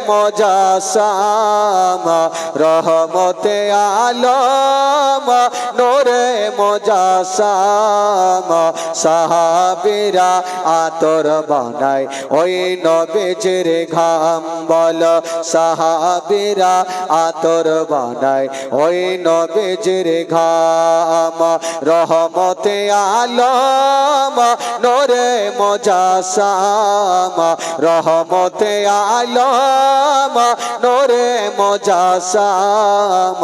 মুজাসসাম রহমতে আলম নূরে মুজাসসাম সাহাবীরা আতর বানায় ওই নবীজির ঘাম বলো সাহাবীরা আতর বানায় ওই নবীজির ঘাম রহমতে আলম নূরে মুজাসসাম রহমতে আলম নূরে মুজাসসাম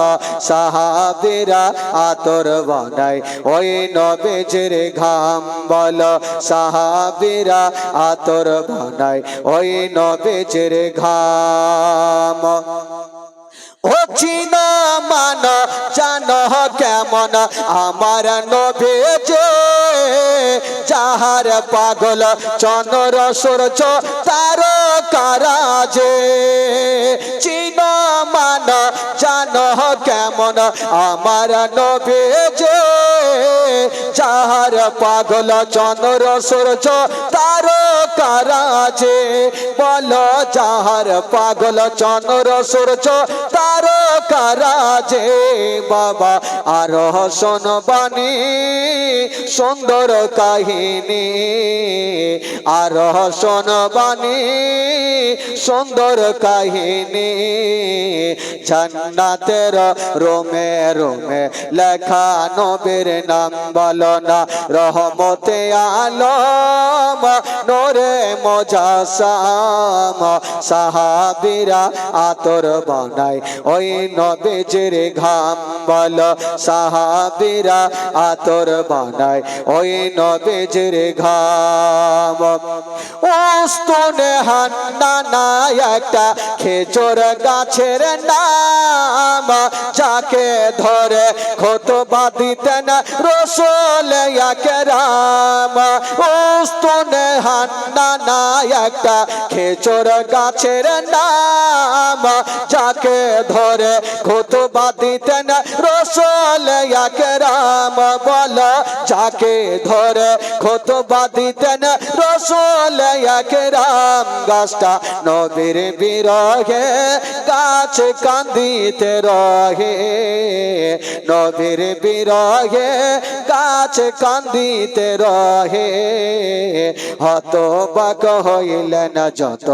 সাহাবীরা আতর বানায় ওই নবীজির ঘাম বলো সাহাবীরা আতর বানায় ওই নবীজির ঘাম ও চিনা মান জানো কেমন আমার নবীজি যাহার পাগল চন্দ্র সূর্য তারকারাজে চিনা মান জানো কেমন আমার নবীজি যাহার পাগল চন্দ্র সূর্য তারকারাজে বলো যাহার পাগল চন্দ্র সূর্য তারকারাজে বাবা আর শোনবানি সুন্দর কাহিনী আর শোনবানি সুন্দর কাহিনী জান্নাতের রোমে রোমে লেখা নবীর নাম বলো না রহমতে আলম নূরে মুজাসসাম সাহাবীরা আতর বানায় ওই নবীজির ঘাম বলো সাহাবীরা আতর বানায় ওই নবীজির ঘাম উস্তুনে হান্নানা একটা খেজুর গাছের নাম যাকে ধরে খুতবা দিতেন রাসূল আকরাম উস্তুনে হান্নানা একটা খেজুর গাছের নাম যাকে ধরে খুতবা দিতেন রাসূল আকরাম বলো যাকে ধরে খুতবা দিতেন রাসূল আকরাম গাছটা নবীর বিরহে গাছ কান্দিতে রহে নবীর বিরহে গাছ কান্দিতে রহে হতবাক হইলেন যত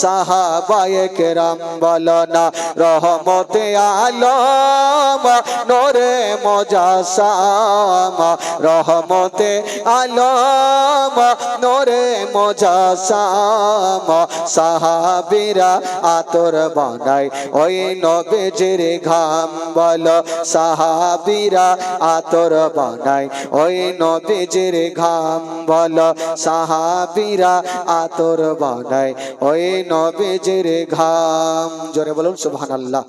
সাহাবায়ে কেরাম বলো না রহমতে আলম নূরে মুজাসসাম রহমতে আলম নূরে মুজাসসাম সাহাবীরা আতর বানায় ওই নবীজির ঘাম বলো সাহাবীরা আতর বানায় ওই নবীজির ঘাম বলো সাহাবীরা আতর বানায় ওই নবীজির ঘাম জোরে বলুন সুবহানাল্লাহ।